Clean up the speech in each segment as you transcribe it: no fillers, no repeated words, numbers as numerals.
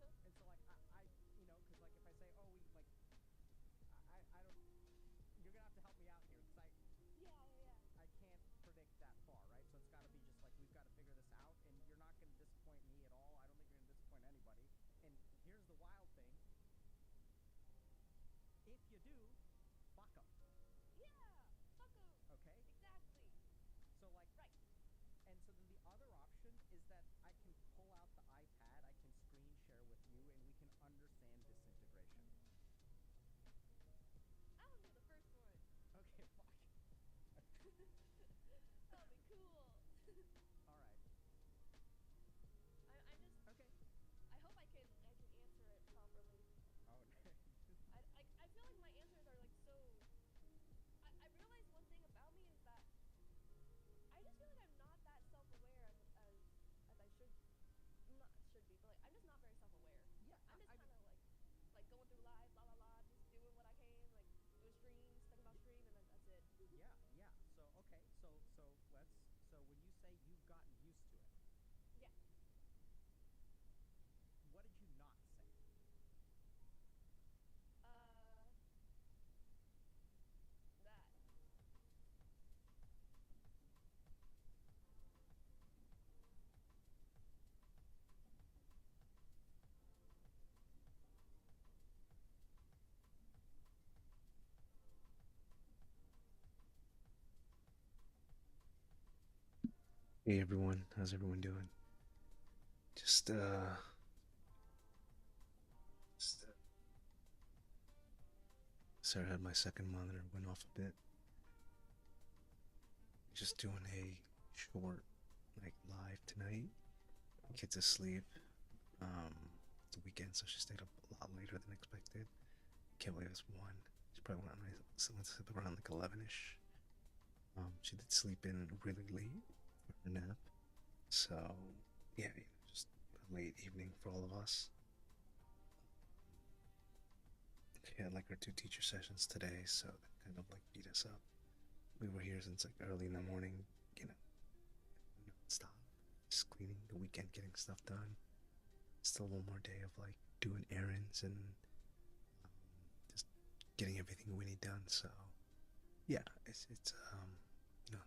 And so like because like if I say, oh, we like I don't, you're gonna have to help me out here because Yeah, yeah, yeah. I can't predict that far, right? So it's got to be just like we've got to figure this out, and you're not going to disappoint me at all. I don't think you're going to disappoint anybody. And here's the wild thing: if you do, fuck them. Yeah, fuck 'em. Okay, Exactly. so like, Right. and so then the other option is that I can pull out the iPad, I can screen share with you, and we can understand disintegration. I want to do the first one. Okay, fuck. That'll be cool. All right. I'm just. Okay. I hope I can answer it properly. Oh, I feel like my answers are like so. I realized one thing about me is that I just feel like I'm not that self aware as I should not should be, but like I'm just not very self aware. yeah. I'm just I kind mean, of like going through life, la la la, just doing what I can, like doing streams, talking about stream, and then that's it. yeah, yeah. So okay, so when you say you've gotten used to it, Yeah. what did you not say? Uh, that. Hey everyone, how's everyone doing? Just uh just sorry I had my second monitor went off a bit. Just doing a short like live tonight. Kids asleep. It's the weekend so she stayed up a lot later than expected. Can't believe it's one. She probably went on someone sleep around like 11ish. She did sleep in really late for her nap. So yeah, just a late evening for all of us. She had like her two teacher sessions today, so that kind of like beat us up. We were here since like early in the morning, you know, non-stop, just cleaning the weekend, getting stuff done. Still one more day of like doing errands and um, just getting everything we need done. So yeah, it's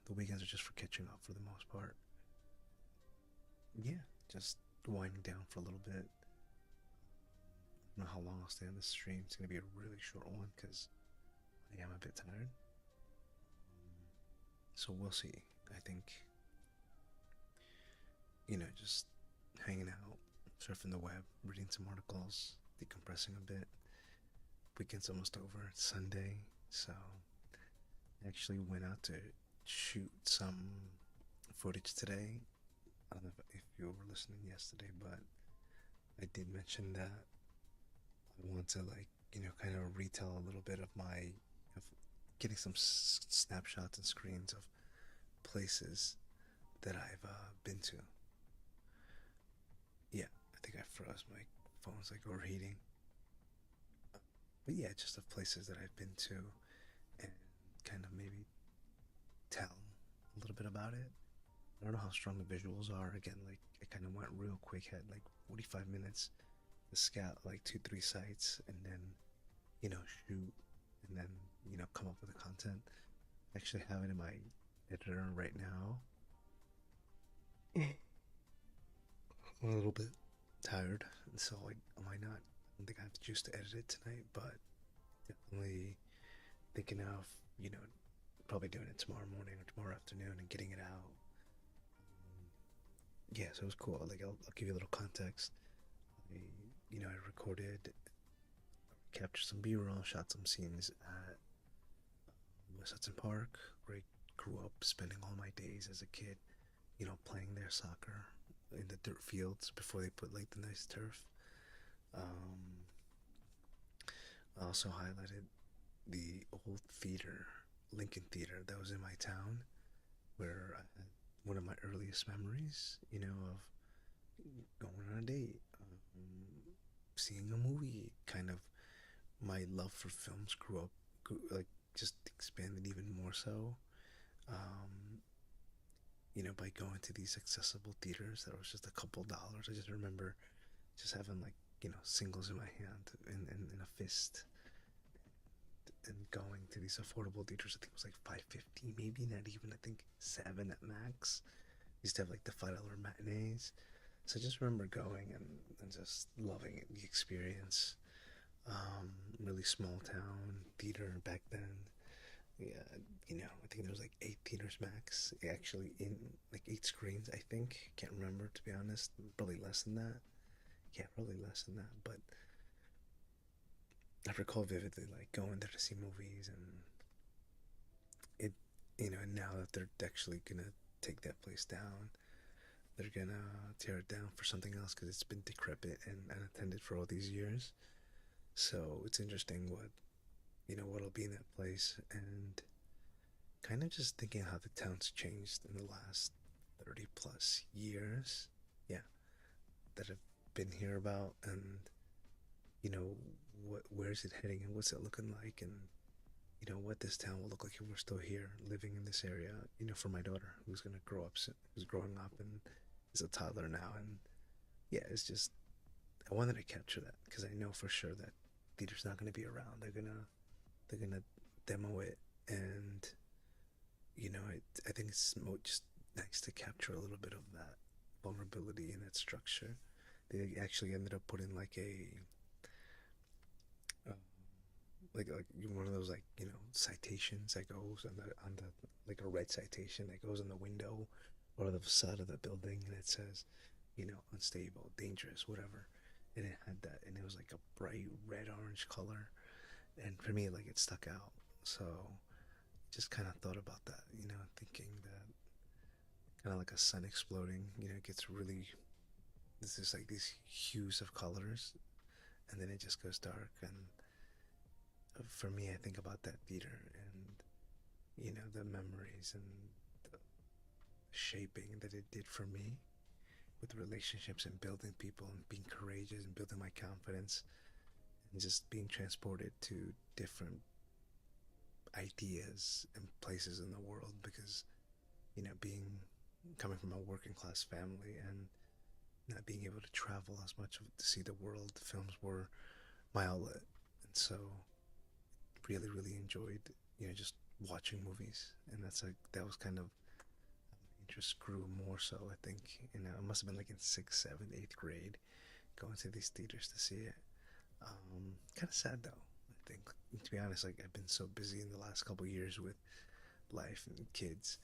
the weekends are just for catching up for the most part. Yeah, just winding down for a little bit. I don't know how long I'll stay on this stream. It's gonna be a really short one because I am a bit tired. So we'll see. I think just hanging out, surfing the web, reading some articles, decompressing a bit. Weekend's almost over. It's Sunday, so I actually went out to shoot some footage today. I don't know if you were listening yesterday, but I did mention that I want to kind of retell a little bit of my of getting some snapshots and screens of places that I've been to. Yeah, I think I froze. My phone's like overheating. But yeah, just of places that I've been to and kind of maybe tell a little bit about it. I don't know how strong the visuals are. Again, like it kind of went real quick, had like 45 minutes to scout like two, three sites and then, shoot and then, come up with the content. I actually have it in my editor right now. I'm a little bit tired, and so I might not. I don't think I have the juice to edit it tonight, but definitely thinking of probably doing it tomorrow morning or tomorrow afternoon and getting it out. Yeah, so it was cool. Like I'll give you a little context. I, I recorded, captured some B-roll, shot some scenes at West Hudson Park, where I grew up spending all my days as a kid, playing their soccer in the dirt fields before they put like the nice turf. Um, I also highlighted the old theater, Lincoln Theater, that was in my town, where I had one of my earliest memories, of going on a date, seeing a movie. Kind of my love for films like just expanded even more so. Um, by going to these accessible theaters that was just a couple dollars. I just remember just having like singles in my hand in a fist and going to these affordable theaters. I think it was like 550, maybe not even. I think seven at max. Used to have like the $5 matinees. So I just remember going and just loving it, the experience. Really small town theater back then. Yeah, I think there was like eight theaters max. Actually, in like eight screens. I think can't remember to be honest. Probably less than that. Yeah, probably less than that. But I recall vividly like going there to see movies, and it, and now that they're actually gonna take that place down, they're gonna tear it down for something else because it's been decrepit and unattended for all these years. So it's interesting what'll be in that place, and kind of just thinking how the town's changed in the last 30 plus years. Yeah, that I've been here about, and you know where's it heading and what's it looking like, and what this town will look like if we're still here living in this area. For my daughter who's gonna grow up, who's growing up and is a toddler now, and yeah, it's just I wanted to capture that because I know for sure that theater's not gonna be around. They're gonna demo it, and I think it's just nice to capture a little bit of that vulnerability in that structure. They actually ended up putting like uh, like one of those like citations that goes on the like a red citation that goes on the window or the facade of the building, and it says unstable, dangerous, whatever. And it had that, and it was like a bright red orange color, and for me like it stuck out. So just kind of thought about that, thinking that kind of like a sun exploding, it gets really, this is like these hues of colors, and then it just goes dark. And for me, I think about that theater and the memories and the shaping that it did for me with relationships and building people and being courageous and building my confidence and just being transported to different ideas and places in the world, because being coming from a working class family and not being able to travel as much to see the world, the films were my outlet. And so really really enjoyed just watching movies, and that was kind of my interest grew more so. I think it must have been like in sixth, seventh, eighth grade, going to these theaters to see it. Kind of sad though. I think, to be honest, like I've been so busy in the last couple years with life and kids.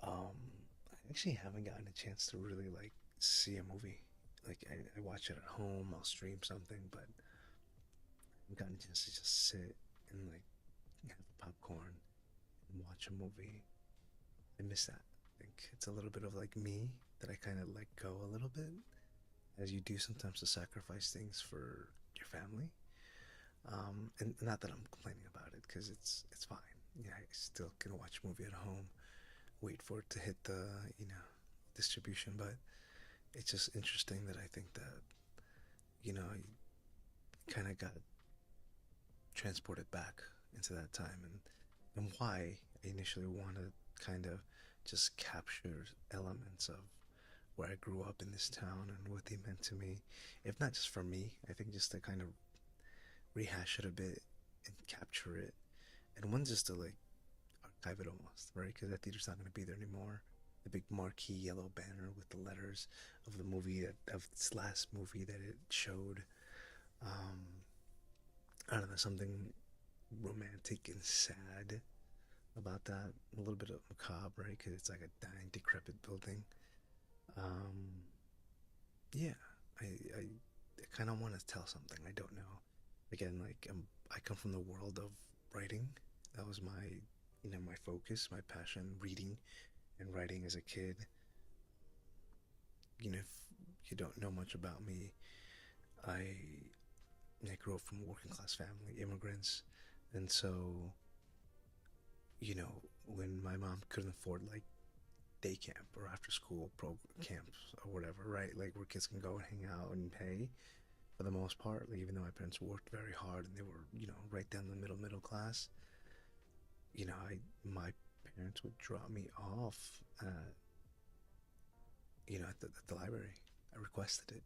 I actually haven't gotten a chance to really like see a movie. Like I watch it at home, I'll stream something, but I haven't gotten a chance to just sit and like have popcorn and watch a movie. I miss that. I think it's a little bit of like me that I kind of let go a little bit, as you do sometimes to sacrifice things for your family. And not that I'm complaining about it, because it's fine. Yeah, I still can watch a movie at home, wait for it to hit the distribution. But it's just interesting that I think that I kind of got transported back into that time, and why I initially wanted kind of just capture elements of where I grew up in this town and what they meant to me, if not just for me. I think just to kind of rehash it a bit and capture it, and one just to like archive it almost, right? Because that theater's not going to be there anymore. The big marquee yellow banner with the letters of the movie, of this last movie that it showed. Um, I don't know, something romantic and sad about that. A little bit of macabre, right? Because it's like a dying, decrepit building. Um, yeah, I kind of want to tell something. I don't know. Again, like I come from the world of writing. That was my focus, my passion, reading and writing as a kid. If you don't know much about me, I I grew up from a working class family, immigrants, and so when my mom couldn't afford like day camp or after school pro camps or whatever, right? Like where kids can go and hang out and pay for the most part. Like, even though my parents worked very hard and they were right down the middle class, I my parents would drop me off at the library. I requested it,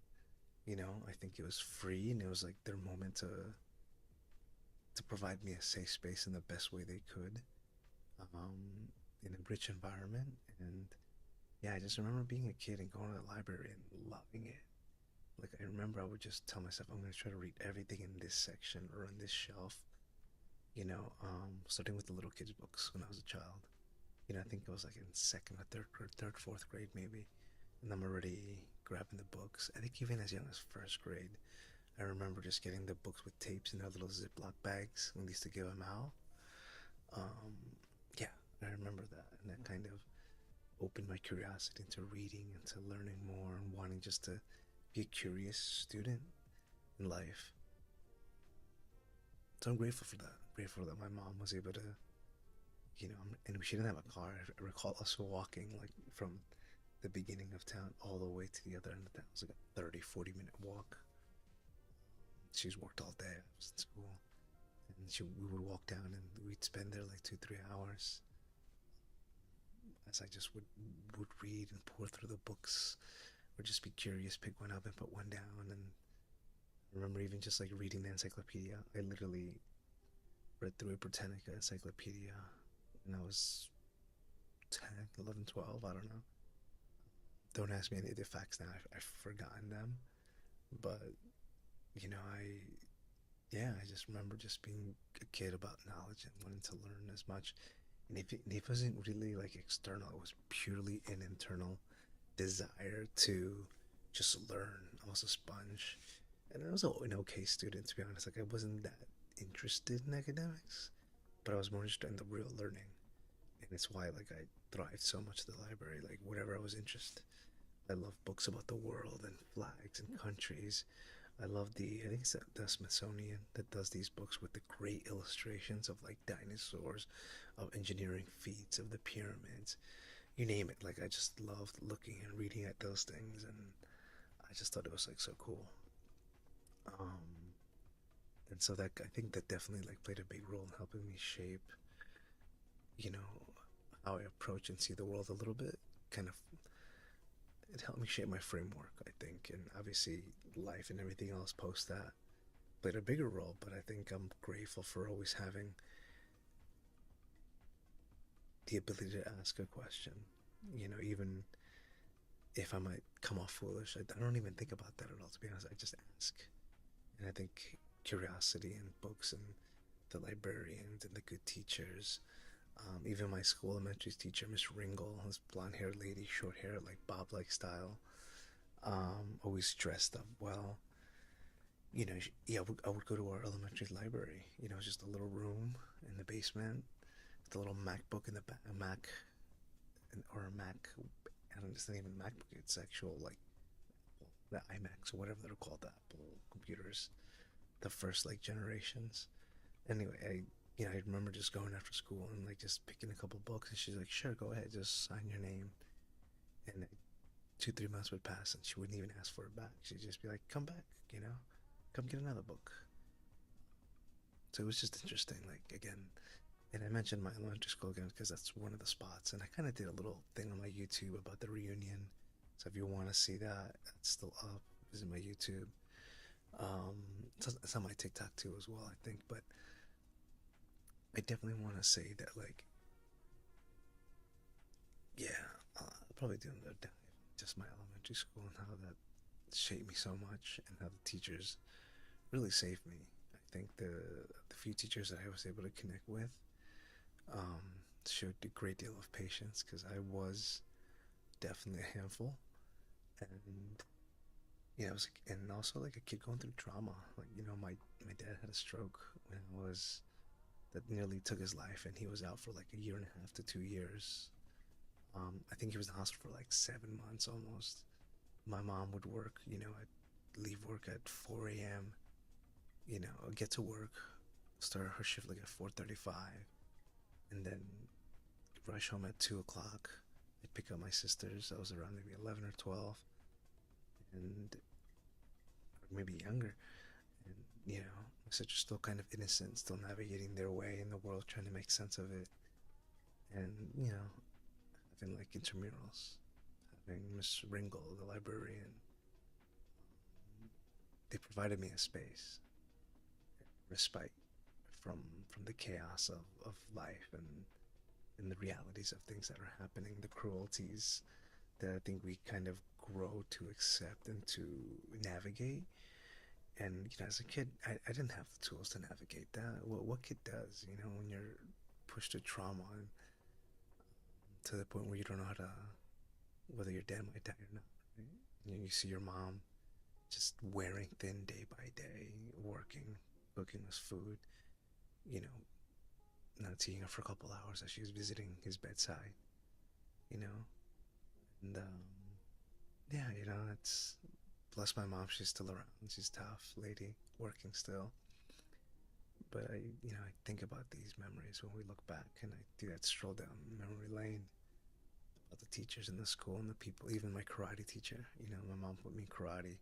I think it was free, and it was like their moment to provide me a safe space in the best way they could, um, in a rich environment. And yeah, I just remember being a kid and going to the library and loving it. Like I remember I would just tell myself I'm gonna try to read everything in this section or on this shelf. Starting with the little kids books when I was a child. I think I was like in second or third, fourth grade maybe, and I'm already grabbing the books. I think even as young as first grade, I remember just getting the books with tapes in their little Ziploc bags when they used to give them out. Um, yeah, I remember that, and that kind of opened my curiosity into reading and to learning more and wanting just to be a curious student in life. So I'm grateful for that. I'm grateful that my mom was able to, and she didn't have a car. I recall us walking like from the beginning of town all the way to the other end of town. It was like a 30, 40-minute walk. She's worked all day. I was in school. And we would walk down and we'd spend there like 2, 3 hours as I just would read and pour through the books or just be curious, pick one up and put one down. And I remember even just like reading the encyclopedia. I literally read through a Britannica encyclopedia when I was 10, 11, 12. I don't know. Don't ask me any of the facts now. I've forgotten them. But, yeah, I just remember just being a kid about knowledge and wanting to learn as much. And if it wasn't really like external, it was purely an internal desire to just learn. I was a sponge. And I was an okay student, to be honest. Like, I wasn't that interested in academics, but I was more interested in the real learning. And it's why, like, I thrived so much at the library. Like, whatever I was interested, I love books about the world and flags and countries. I think it's the Smithsonian that does these books with the great illustrations of like dinosaurs, of engineering feats, of the pyramids, you name it. Like I just loved looking and reading at those things, and I just thought it was like so cool. Um, and so that I think that definitely like played a big role in helping me shape, you know, how I approach and see the world a little bit. Kind of, it helped me shape my framework, I think, and obviously life and everything else post that played a bigger role. But I think I'm grateful for always having the ability to ask a question. Even if I might come off foolish, I don't even think about that at all. To be honest, I just ask, and I think curiosity and books and the librarians and the good teachers. Even my school elementary teacher, Miss Ringle, this blonde-haired lady, short hair, like bob-like style, always dressed up well. Yeah, I would go to our elementary library. It's just a little room in the basement with a little MacBook in the back, a Mac, or a Mac. I don't. It's not even a MacBook. It's actual like the iMacs or whatever they're called, the Apple computers, the first like generations. Anyway, I remember just going after school and like just picking a couple books, and she's like, "Sure, go ahead, just sign your name." And 2, 3 months would pass, and she wouldn't even ask for it back. She'd just be like, "Come back, come get another book." So it was just interesting. Like again, and I mentioned my elementary school again because that's one of the spots, and I kind of did a little thing on my YouTube about the reunion. So if you want to see that, it's still up. Visit my YouTube. Um, it's on my TikTok too as well, I think. But I definitely want to say that, like, yeah, I'll probably do another dive. Just my elementary school and how that shaped me so much, and how the teachers really saved me. I think the few teachers that I was able to connect with, um, showed a great deal of patience because I was definitely a handful, and I was and also like a kid going through trauma. Like my dad had a stroke when I was that nearly took his life, and he was out for like a year and a half to 2 years. I think he was in the hospital for like 7 months almost. My mom would work, I'd leave work at 4 a.m. I'd get to work, start her shift like at 4:35, and then rush home at 2 o'clock. I'd pick up my sisters. I was around maybe 11 or 12, and maybe younger. And my sister's still kind of innocent, still navigating their way in the world, trying to make sense of it. And having like intramurals, having Miss Ringle, the librarian, they provided me a space, respite from from the chaos of life and the realities of things that are happening, the cruelties that I think we kind of grow to accept and to navigate. And as a kid, I didn't have the tools to navigate that. What kid does, when you're pushed to trauma and to the point where you don't know how to, whether your dad might die or not, right? And you see your mom just wearing thin day by day, working, cooking us food, you know, not seeing her for a couple hours as she was visiting his bedside, you know, and yeah, it's bless my mom, she's still around, she's a tough lady, working still. But I think about these memories when we look back, and I do that stroll down memory lane about the teachers in the school and the people, even my karate teacher. My mom put me in karate,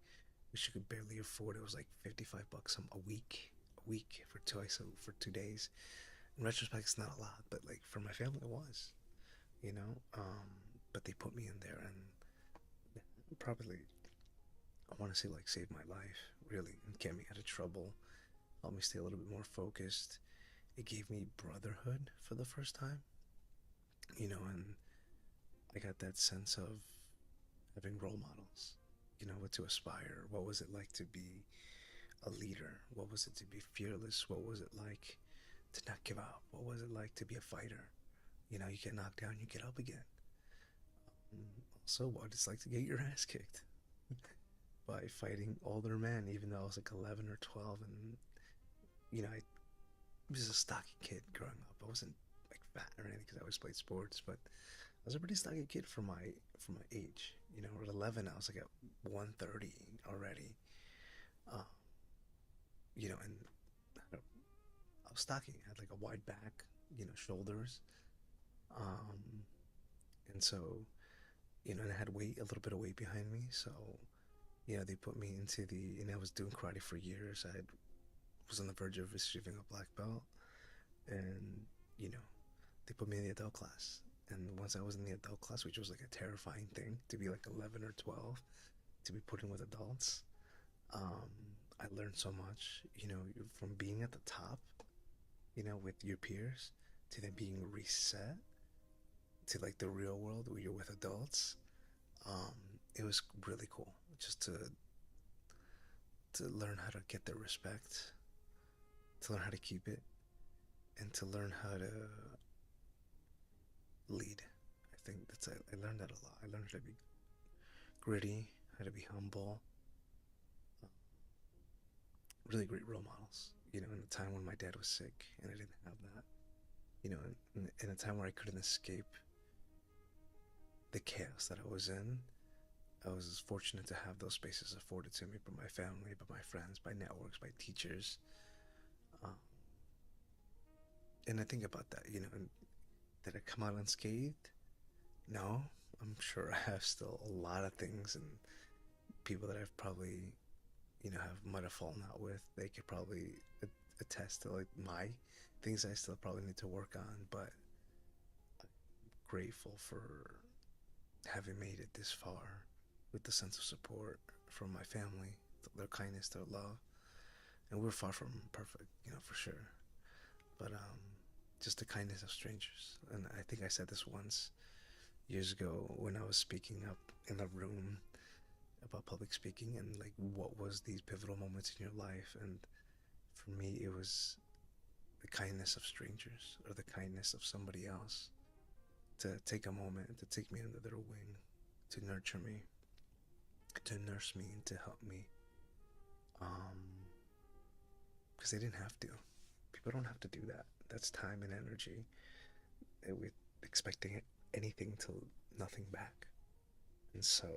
which she could barely afford. It was like 55 bucks a week for twice for 2 days. In retrospect, it's not a lot, but like for my family, it was. You know, um, but they put me in there, and probably I want to say like saved my life really and get me out of trouble, helped me stay a little bit more focused. It gave me brotherhood for the first time, and I got that sense of having role models, what to aspire. What was it like to be a leader? What was it to be fearless? What was it like to not give up? What was it like to be a fighter? You get knocked down, you get up again. Also, what it's like to get your ass kicked by fighting older men, even though I was like 11 or 12, and I was a stocky kid growing up. I wasn't like fat or anything because I always played sports, but I was a pretty stocky kid for my age. At 11, I was like at 130 already. Uh, and I was stocky. I had like a wide back, shoulders. Um, and so, and I had weight, a little bit of weight behind me. So, they put me into and I was doing karate for years. Was on the verge of receiving a black belt, and you know, they put me in the adult class. And once I was in the adult class, which was like a terrifying thing to be like 11 or 12, to be put in with adults, um, I learned so much, from being at the top, with your peers, to then being reset to like the real world where you're with adults. Um, it was really cool just to learn how to get their respect, to learn how to keep it, and to learn how to lead. I think I learned that a lot. I learned how to be gritty, how to be humble. Really great role models. In a time when my dad was sick and I didn't have that. In a time where I couldn't escape the chaos that I was in, I was fortunate to have those spaces afforded to me by my family, by my friends, by networks, by teachers. Um, and I think about that, and did I come out unscathed? No, I'm sure I have still a lot of things and people that I've probably, might have fallen out with. They could probably attest to like my things I still probably need to work on, but I'm grateful for having made it this far with the sense of support from my family, their kindness, their love. And we're far from perfect, for sure. But just the kindness of strangers. And I think I said this once years ago when I was speaking up in a room about public speaking and like what was these pivotal moments in your life. And for me, it was the kindness of strangers or the kindness of somebody else to take a moment, to take me under their wing, to nurture me, to nurse me, and to help me. Because they didn't have to. People don't have to do that. That's time and energy. With expecting anything to nothing back. And so,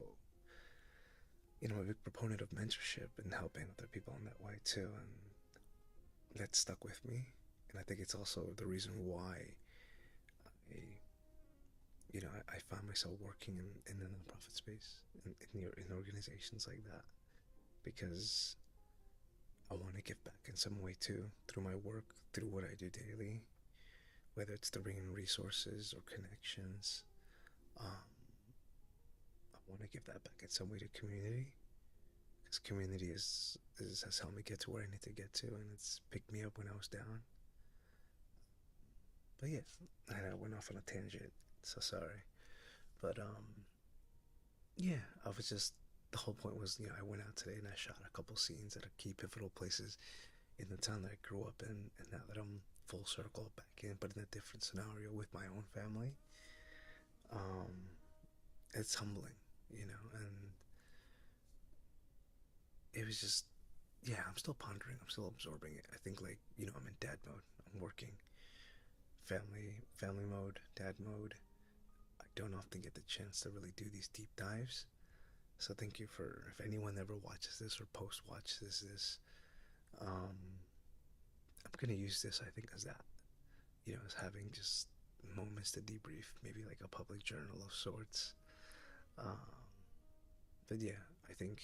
I'm a big proponent of mentorship and helping other people in that way too. And that stuck with me. And I think it's also the reason why I, I found myself working in the nonprofit space, in organizations like that, because I want to give back in some way too, through my work, through what I do daily, whether it's to bring in resources or connections. I want to give that back in some way to community, this community has helped me get to where I need to get to, and it's picked me up when I was down. But yeah, I went off on a tangent, so sorry. But yeah, I was just the whole point was, I went out today and I shot a couple scenes at a key pivotal places in the town that I grew up in, and now that I'm full circle back in, but in a different scenario with my own family, um, it's humbling, and it was just, yeah, I'm still pondering, I'm still absorbing it. I think, like, I'm in dad mode, I'm working, family mode, dad mode. I don't often get the chance to really do these deep dives. So thank you for, if anyone ever watches this or post watches this, um, I'm gonna use this, I think, as that, as having just moments to debrief, maybe like a public journal of sorts. Um, but yeah, I think,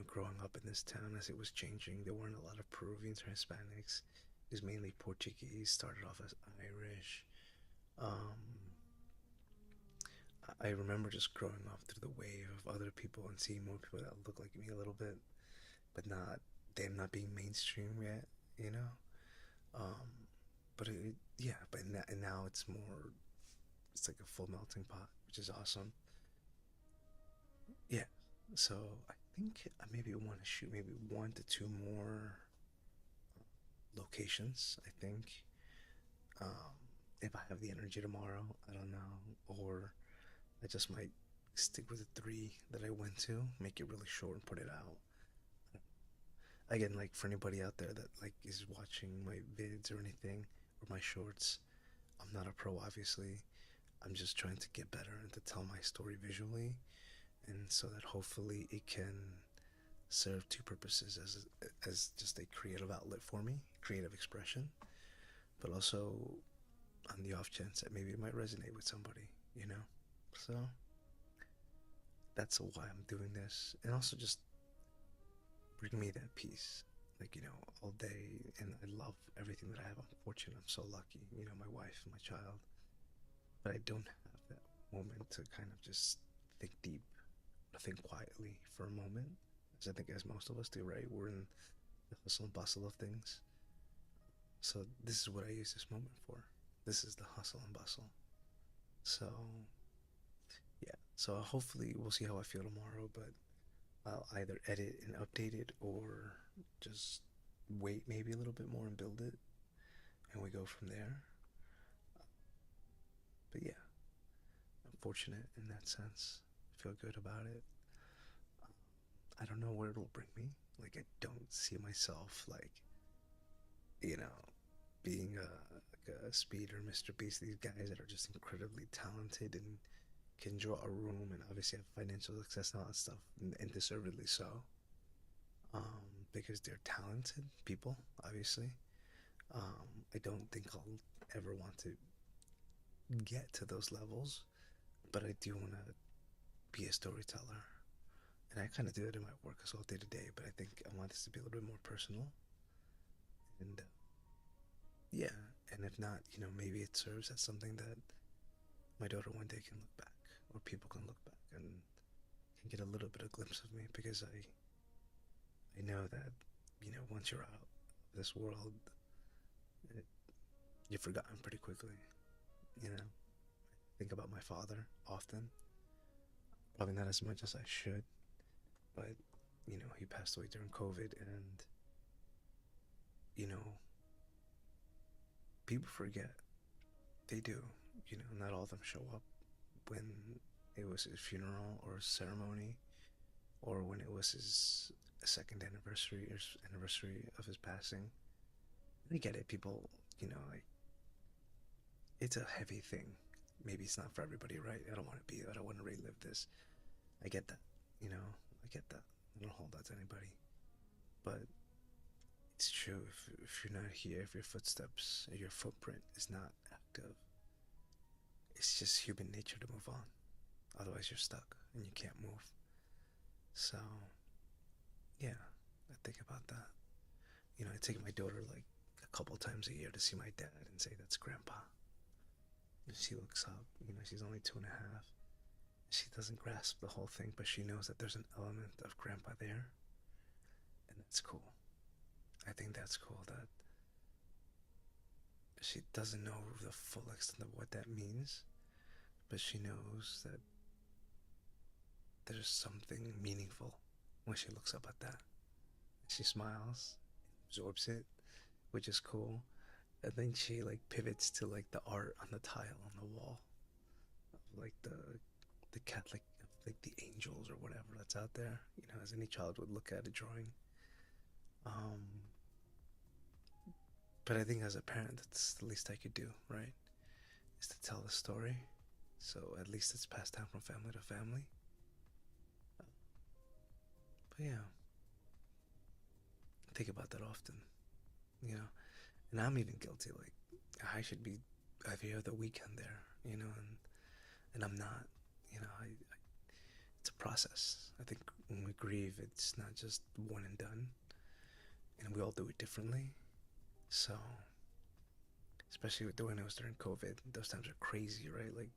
growing up in this town as it was changing, there weren't a lot of Peruvians or Hispanics. It was mainly Portuguese, started off as Irish. Um, I remember just growing up through the wave of other people and seeing more people that look like me a little bit, but not them not being mainstream yet, you know. Um, but yeah, but and now it's more. It's like a full melting pot, which is awesome. Yeah. So I think I maybe want to shoot maybe one to two more locations. I think um, if I have the energy tomorrow, I don't know, or I just might stick with the three that I went to, make it really short and put it out. Again, like for anybody out there that like is watching my vids or anything or my shorts, I'm not a pro, obviously. I'm just trying to get better and to tell my story visually, and so that hopefully it can serve two purposes as just a creative outlet for me, creative expression, but also on the off chance that maybe it might resonate with somebody, you know. So that's why I'm doing this, and also just bring me that peace. Like, all day, and I love everything that I have. I'm fortunate, I'm so lucky, my wife, my child, but I don't have that moment to kind of just think deep, think quietly for a moment, as I think as most of us do, right? We're in the hustle and bustle of things. So this is what I use this moment for. This is the hustle and bustle. So yeah. So hopefully we'll see how I feel tomorrow, but I'll either edit and update it or just wait maybe a little bit more and build it, and we go from there. But yeah, I'm fortunate in that sense. I feel good about it. I don't know where it'll bring me. Like, I don't see myself like, you know, being like a Speed or Mr. Beast. These guys that are just incredibly talented and can draw a room and obviously have financial success and all that stuff, and deservedly so. Because they're talented people, obviously. I don't think I'll ever want to get to those levels, but I do want to be a storyteller. And I kind of do it in my work as well, day to day, but I think I want this to be a little bit more personal. And yeah, and if not, maybe it serves as something that my daughter one day can look back, or people can look back and can get a little bit of glimpse of me, because I know that, once you're out of this world, it, you're forgotten pretty quickly. You know, I think about my father often, probably not as much as I should, but he passed away during COVID, and you know, people forget. They do. Not all of them show up when it was his funeral or his ceremony, or when it was his second anniversary or anniversary of his passing. I get it. People, like, it's a heavy thing. Maybe it's not for everybody, right? I don't want to be. I don't want to relive this. I get that. I get that. I don't hold that to anybody. But it's true. If you're not here, if your footsteps, or your footprint is not active, it's just human nature to move on. Otherwise, you're stuck and you can't move. So, yeah, I think about that. I take my daughter like a couple times a year to see my dad and say, "That's Grandpa." And she looks up. She's only 2.5, She doesn't grasp the whole thing, but she knows that there's an element of grandpa there, and that's cool. I think that's cool that she doesn't know the full extent of what that means, but she knows that there's something meaningful when she looks up at that. She smiles, absorbs it, which is cool. And then she like pivots to like the art on the tile on the wall of like the Catholic, like the angels or whatever that's out there. You know, as any child would look at a drawing. Um, but I think as a parent, that's the least I could do, right? Is to tell the story. So at least it's passed down from family to family. But yeah, I think about that often, you know. And I'm even guilty. Like I should be every other weekend there, you know, and I'm not. You know, it's a process. I think when we grieve, it's not just one and done, and we all do it differently. So, especially when it was during COVID, those times are crazy, right? Like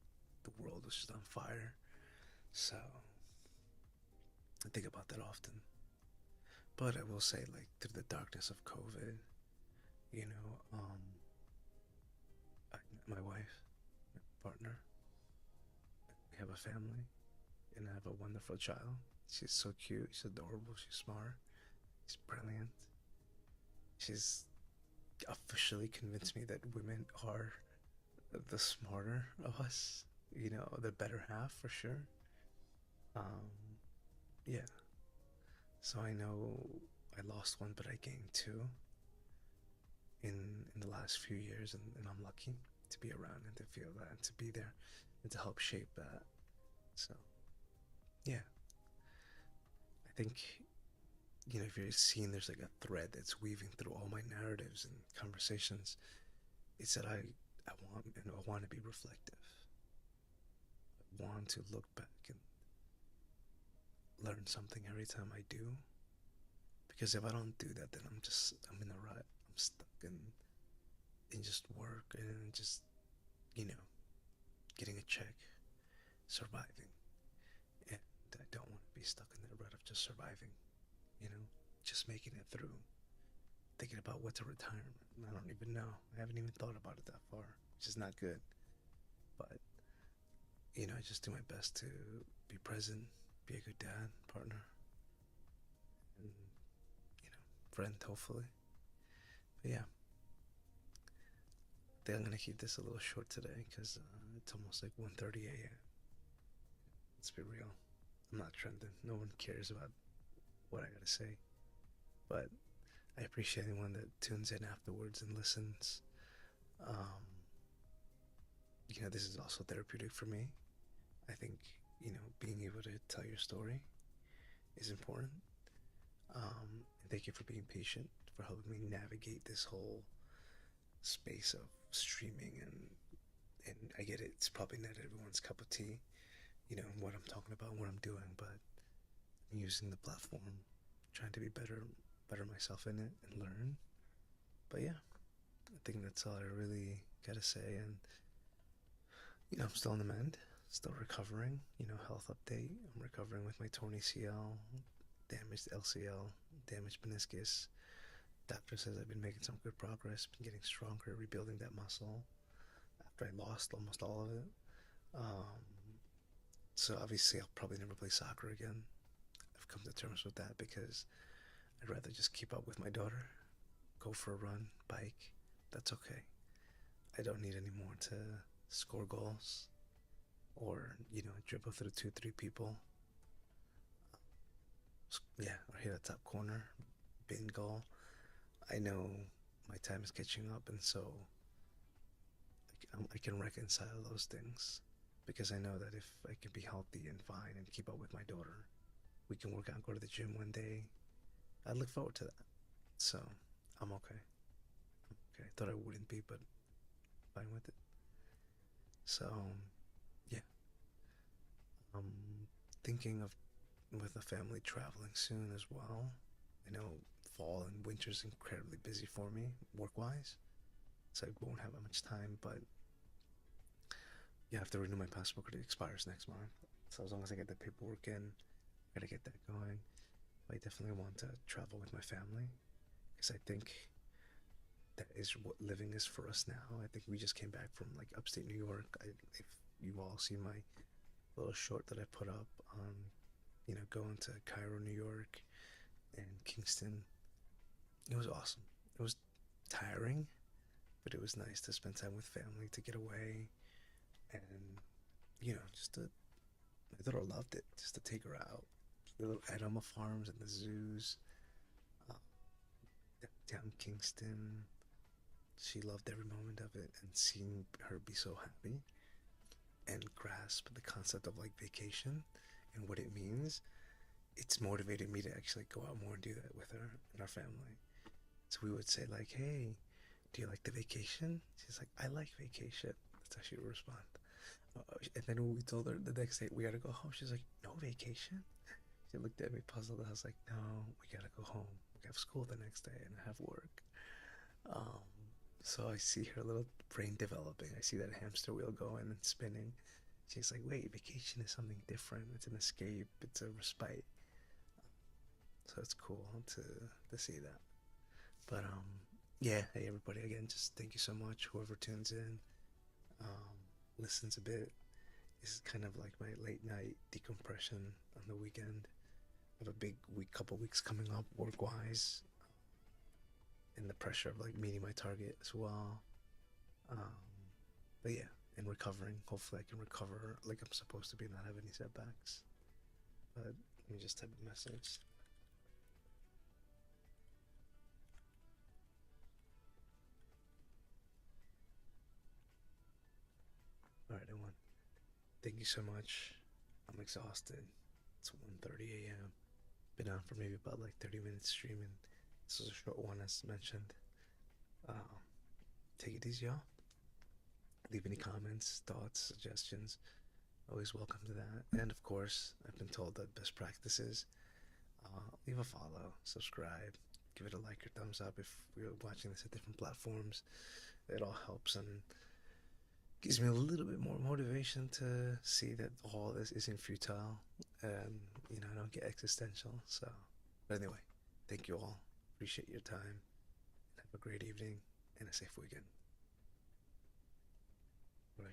the world was just on fire. So I think about that often. But I will say, like through the darkness of COVID, you know, I met my wife, my partner. We have a family, and I have a wonderful child. She's so cute. She's adorable. She's smart. She's brilliant. She's officially convinced me that women are the smarter of us. You know, the better half for sure. Um, yeah. So I know I lost one, but I gained two in the last few years, and I'm lucky to be around and to feel that and to be there and to help shape that. So yeah, I think if you're seeing there's like a thread that's weaving through all my narratives and conversations, it's that I want to be reflective. I want to look back and learn something every time I do. Because if I don't do that, then I'm in a rut. I'm stuck in just work and just you know getting a check, surviving, and I don't want to be stuck in that rut of just surviving. You know, just making it through. Thinking about what's a retirement. I don't even know. I haven't even thought about it that far, which is not good. But I just do my best to be present, be a good dad, partner, and friend, hopefully. But yeah, I think I'm gonna keep this a little short today because it's almost like 1:30 a.m. Let's be real. I'm not trending. No one cares about what I gotta say. But I appreciate anyone that tunes in afterwards and listens. Um, this is also therapeutic for me. I think, being able to tell your story is important. And thank you for being patient, for helping me navigate this whole space of streaming and I get it, it's probably not everyone's cup of tea, what I'm talking about, what I'm doing, but I'm using the platform, trying to be better myself in it and learn. But yeah, I think that's all I really gotta say. And I'm still on the mend, still recovering. Health update. I'm recovering with my torn ACL, damaged LCL, damaged meniscus. Doctor says I've been making some good progress, been getting stronger, rebuilding that muscle after I lost almost all of it. Um, so obviously I'll probably never play soccer again. I've come to terms with that because I'd rather just keep up with my daughter, go for a run, bike. That's okay. I don't need any more to score goals or, dribble through 2, 3 people. Yeah, or hit a top corner, bin goal. I know my time is catching up, and so I can reconcile those things because I know that if I can be healthy and fine and keep up with my daughter, we can work out, go to the gym one day. I look forward to that. So I'm okay. Okay, I thought I wouldn't be, but fine with it. So yeah, I'm thinking of with the family traveling soon as well. I know fall and winter's incredibly busy for me work-wise, so I won't have much time. But you have to renew my passport; it expires next month. So as long as I get the paperwork in, I gotta get that going. I definitely want to travel with my family because I think that is what living is for us now. I think we just came back from like upstate New York. If you all see my little short that I put up on, going to Cairo, New York, and Kingston, it was awesome. It was tiring, but it was nice to spend time with family, to get away, and just to my daughter loved it. Just to take her out, the little animal farms and the zoos, uh, down Kingston. She loved every moment of it, and seeing her be so happy and grasp the concept of like vacation and what it means, it's motivated me to actually go out more and do that with her and our family. So we would say like, "Hey, do you like the vacation?" She's like, "I like vacation." That's how she would respond. And then when we told her the next day we gotta go home, she's like, "No vacation?" She looked at me puzzled. I was like, "No, we gotta go home. We have school the next day and I have work." Um, so I see her little brain developing. I see that hamster wheel going and spinning. She's like, "Wait, vacation is something different. It's an escape. It's a respite." So it's cool to see that. But yeah. Hey everybody, again, just thank you so much. Whoever tunes in, um, listens a bit. This is kind of like my late night decompression on the weekend. I have a big week, couple weeks coming up work wise, and the pressure of like meeting my target as well. Um, but yeah, and recovering. Hopefully, I can recover like I'm supposed to be, not have any setbacks. But let me just type a message. All right, everyone. Thank you so much. I'm exhausted. It's 1:30 a.m. Been on for maybe about like 30 minutes streaming. This was a short one, as mentioned. Um, Take it easy, y'all. Leave any comments, thoughts, suggestions. Always welcome to that. And of course, I've been told that best practices, leave a follow, subscribe, give it a like or thumbs up if you're watching this at different platforms. It all helps and gives me a little bit more motivation to see that all this isn't futile and I don't get existential. So, but anyway, thank you all. Appreciate your time. Have a great evening and a safe weekend.